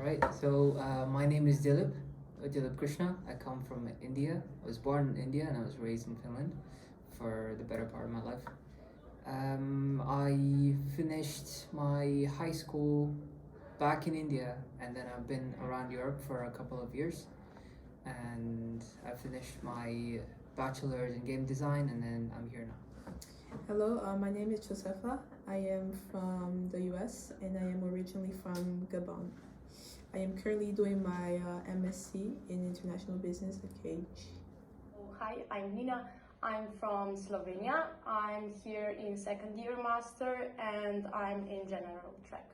All right, so my name is Dilip Krishna. I come from India. I was born in India and I was raised in Finland for the better part of my life. I finished my high school back in India and then I've been around Europe for a couple of years. And I finished my bachelor's in game design and then I'm here now. Hello, my name is Josefa. I am from the US and I am originally from Gabon. I am currently doing my MSc in International Business at Cage. Hi, I'm Nina. I'm from Slovenia. I'm here in second year master and I'm in general track.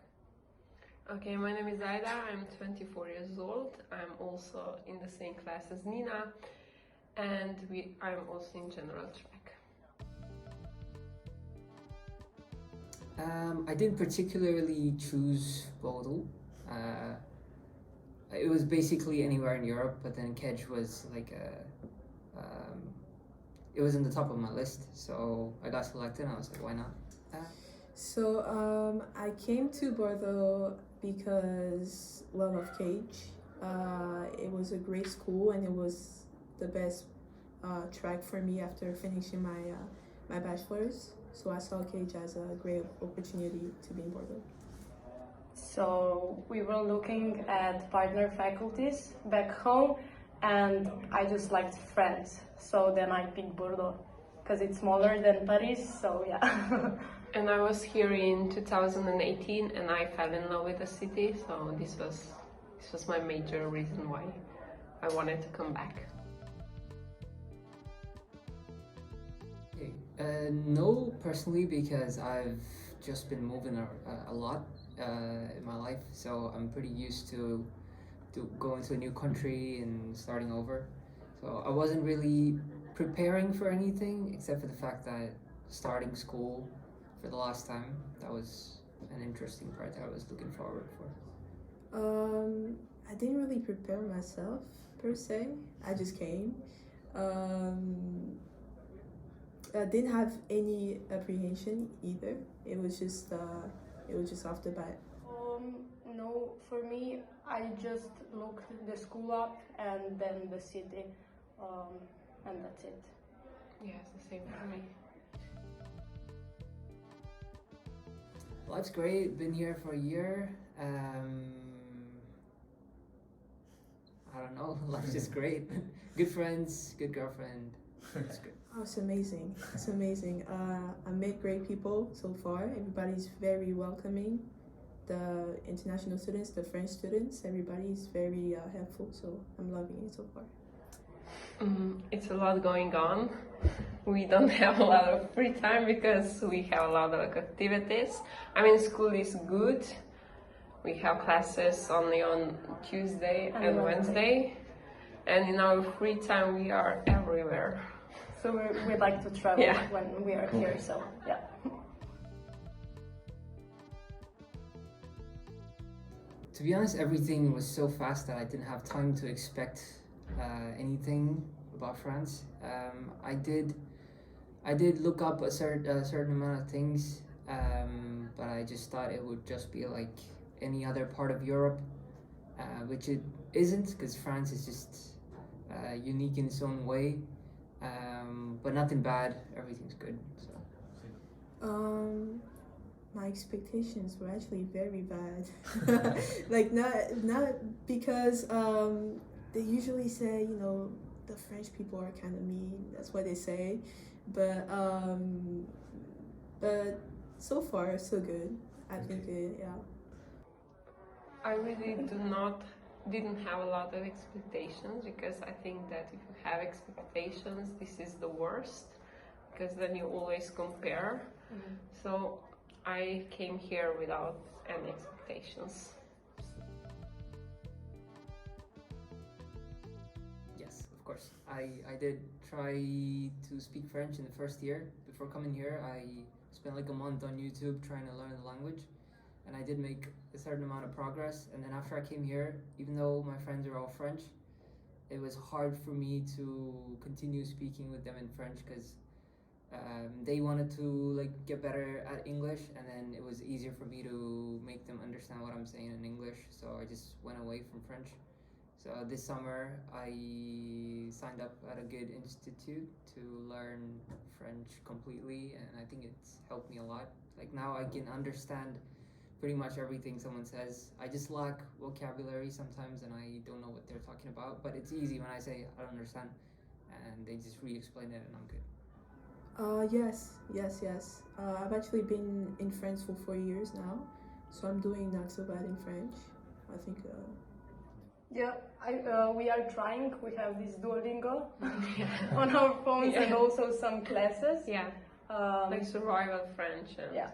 Okay, my name is Aida. I'm 24 years old. I'm also in the same class as Nina and I'm also in general track. I didn't particularly choose Bodø. It was basically anywhere in Europe, but then Kedge was like it was in the top of my list, so I got selected and I was like, why not? I came to Bordeaux because, well, of Cage. It was a great school and it was the best track for me after finishing my bachelor's. So I saw Cage as a great opportunity to be in Bordeaux. So we were looking at partner faculties back home and I just liked France. So then I picked Bordeaux because it's smaller than Paris, so yeah. And I was here in 2018 and I fell in love with the city, so this was my major reason why I wanted to come back. No, personally, because I've just been moving a lot in my life, so I'm pretty used to going to a new country and starting over. So I wasn't really preparing for anything except for the fact that starting school for the last time, that was an interesting part that I was looking forward for. I didn't really prepare myself per se. I just came. I didn't have any apprehension either. It was just off the bat. No, for me, I just looked the school up and then the city, and that's it. Yes, the same for me. Life's great. Been here for a year. I don't know. Life's just great. Good friends, good girlfriend. It's good. Oh, it's amazing. It's amazing. I met great people so far. Everybody's very welcoming. The international students, the French students, everybody's very helpful. So I'm loving it so far. It's a lot going on. We don't have a lot of free time because we have a lot of activities. I mean, school is good. We have classes only on Tuesday and Wednesday. And in our free time, we are everywhere. So we like to travel when we are here, so yeah. To be honest, everything was so fast that I didn't have time to expect anything about France. I did look up a certain amount of things, but I just thought it would just be like any other part of Europe, which it isn't, because France is just unique in its own way. But nothing bad. Everything's good. So. My expectations were actually very bad. Like not because they usually say, you know, the French people are kind of mean. That's what they say, but so far so good. I think yeah. I really didn't have a lot of expectations because I think that if you have expectations, this is the worst because then you always compare. Mm-hmm. So I came here without any expectations. Yes, of course. I did try to speak French in the first year. Before coming here, I spent like a month on YouTube trying to learn the language. And I did make a certain amount of progress. And then after I came here, even though my friends are all French, it was hard for me to continue speaking with them in French because they wanted to like get better at English, and then it was easier for me to make them understand what I'm saying in English, so I just went away from French. So this summer I signed up at a good institute to learn French completely, and I think it's helped me a lot. Like now I can understand pretty much everything someone says. I just lack vocabulary sometimes and I don't know what they're talking about, but it's easy when I say I don't understand and they just re-explain it and I'm good. Yes. I've actually been in France for 4 years now, so I'm doing not so bad in French. I think. Yeah, we are trying. We have this Duolingo on our phones and also some classes. Yeah, like survival French. Yeah.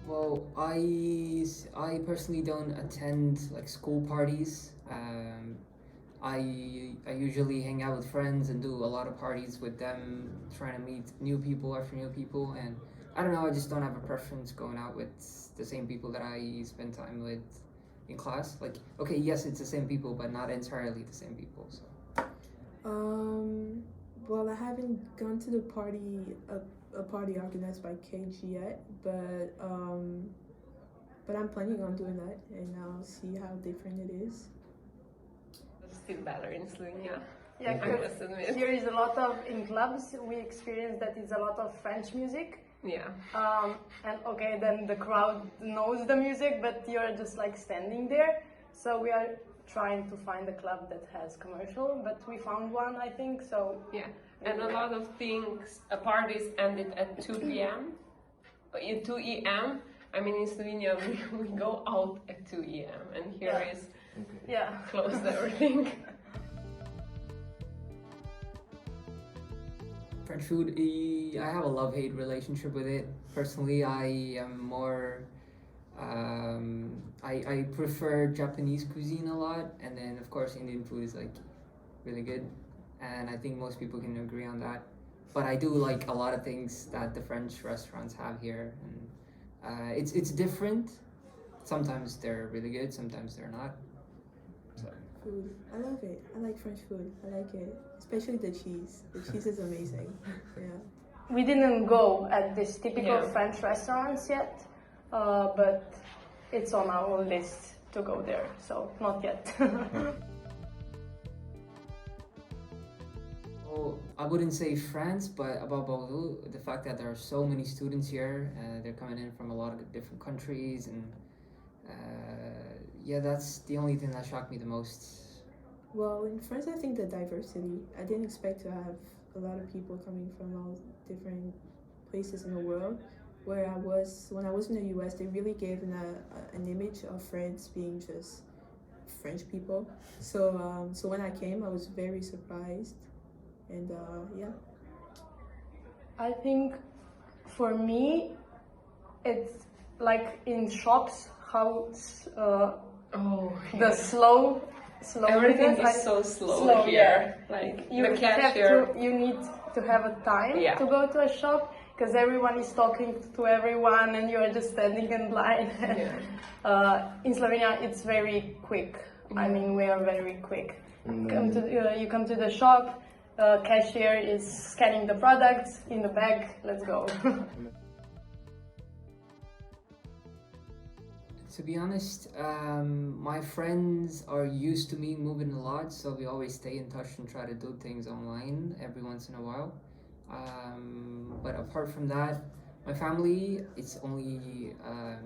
Well, I personally don't attend like school parties. I usually hang out with friends and do a lot of parties with them, trying to meet new people after new people, and I don't know, I just don't have a preference going out with the same people that I spend time with in class. Like, okay, yes, it's the same people, but not entirely the same people. So. Well, I haven't gone to the party, a party organized by KG yet, but I'm planning on doing that, and I'll see how different it is. It's still better in Slovenia. Yeah, because here is a lot of, in clubs, we experience that it's a lot of French music. Yeah. And okay, then the crowd knows the music, but you're just like standing there. So we are trying to find a club that has commercial, but we found one, I think, so. Yeah, and a lot of things, parties ended at 2 p.m., 2 a.m. I mean, in Slovenia, we go out at 2 a.m., and here is closed everything. French food, I have a love-hate relationship with it. Personally, I am more, I prefer Japanese cuisine a lot, and then of course Indian food is like really good, and I think most people can agree on that. But I do like a lot of things that the French restaurants have here, and it's different. Sometimes they're really good, sometimes they're not. So. Food, I love it. I like French food. I like it, especially the cheese. The cheese is amazing. Yeah. We didn't go at this typical French restaurants yet, but it's on our list to go there. So not yet. Well, I wouldn't say France, but about Bordeaux, the fact that there are so many students here, they're coming in from a lot of different countries, and yeah, that's the only thing that shocked me the most. Well, in France, I think the diversity. I didn't expect to have a lot of people coming from all different places in the world. When I was in the US, they really gave an image of France being just French people. So when I came, I was very surprised, and yeah. I think for me, it's like in shops how the slow everything is so slow here. Yeah. Like you the cashier, you need to have a time to go to a shop because everyone is talking to everyone and you are just standing in line. In Slovenia, it's very quick. I mean, we are very quick. You come to the shop, cashier is scanning the products in the bag. Let's go. To be honest, my friends are used to me moving a lot, so we always stay in touch and try to do things online every once in a while. But apart from that, my family, it's only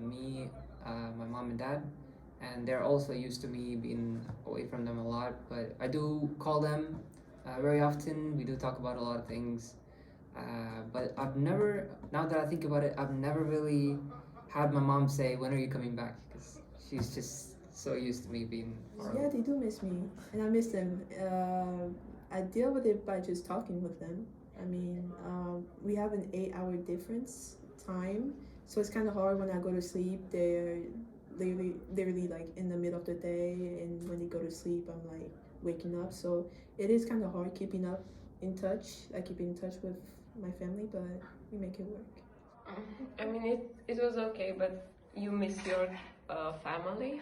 me, my mom and dad, and they're also used to me being away from them a lot. But I do call them very often. We do talk about a lot of things. But I've never, now that I think about it, I've never really had my mom say, "When are you coming back?" Because she's just so used to me being far away. Yeah, they do miss me, and I miss them. I deal with it by just talking with them. I mean, we have an 8-hour difference time, so it's kind of hard when I go to sleep. They're literally like in the middle of the day, and when they go to sleep, I'm like waking up. So it is kind of hard keeping up in touch. I keep in touch with my family, but we make it work. I mean, it was okay, but you miss your family,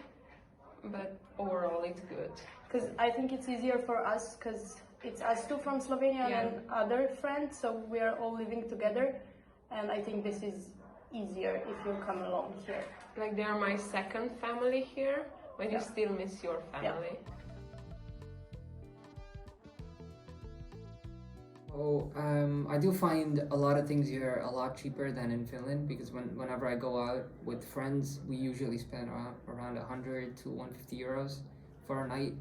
but overall it's good. Because I think it's easier for us, because it's us two from Slovenia and other friends, so we are all living together. and I think this is easier if you come along here. Like they are my second family here, but you still miss your family. Oh, I do find a lot of things here a lot cheaper than in Finland because whenever I go out with friends, we usually spend around 100 to 150 euros for a night,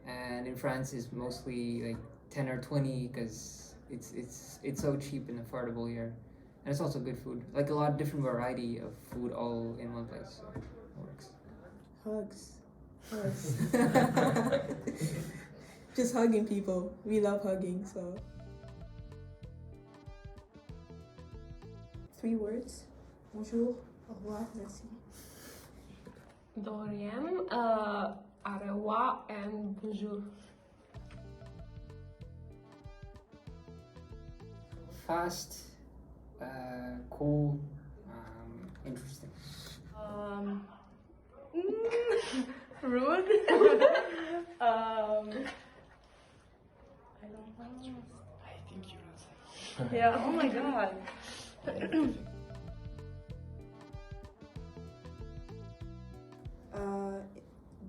and in France it's mostly like 10 or 20 because it's so cheap and affordable here, and it's also good food, like a lot of different variety of food all in one place, so it works. Hugs. Just hugging people. We love hugging, so. 3 words. Bonjour, au revoir, merci. Dorian, au revoir, and bonjour. Fast, cool, interesting. Rude. I don't know. I think you answered. Yeah. Oh my god.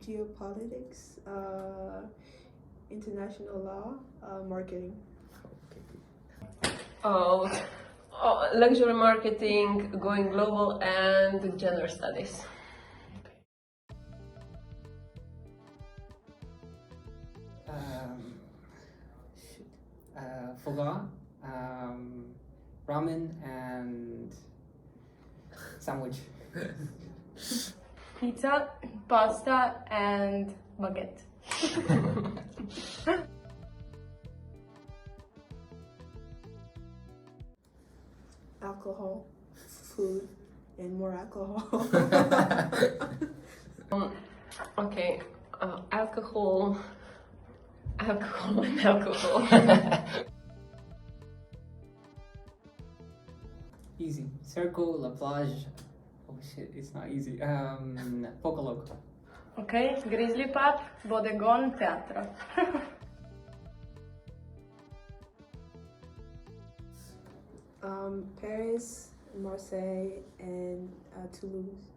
Geopolitics, international law, marketing. Oh, luxury marketing, going global, and gender studies. Foie, ramen, and sandwich. Pizza, pasta, and baguette. Alcohol, food, and more alcohol. Okay, alcohol, and alcohol. Easy. Circle, La Plage. Oh shit, it's not easy. Pocolog. Okay, Grizzly Pub, Bodegon, Teatro. Paris, Marseille, and Toulouse.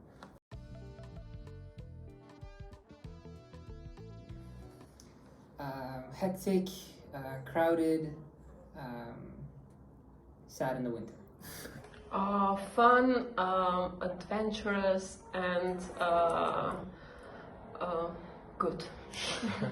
Hectic, crowded, sad in the winter. Fun, adventurous, and good.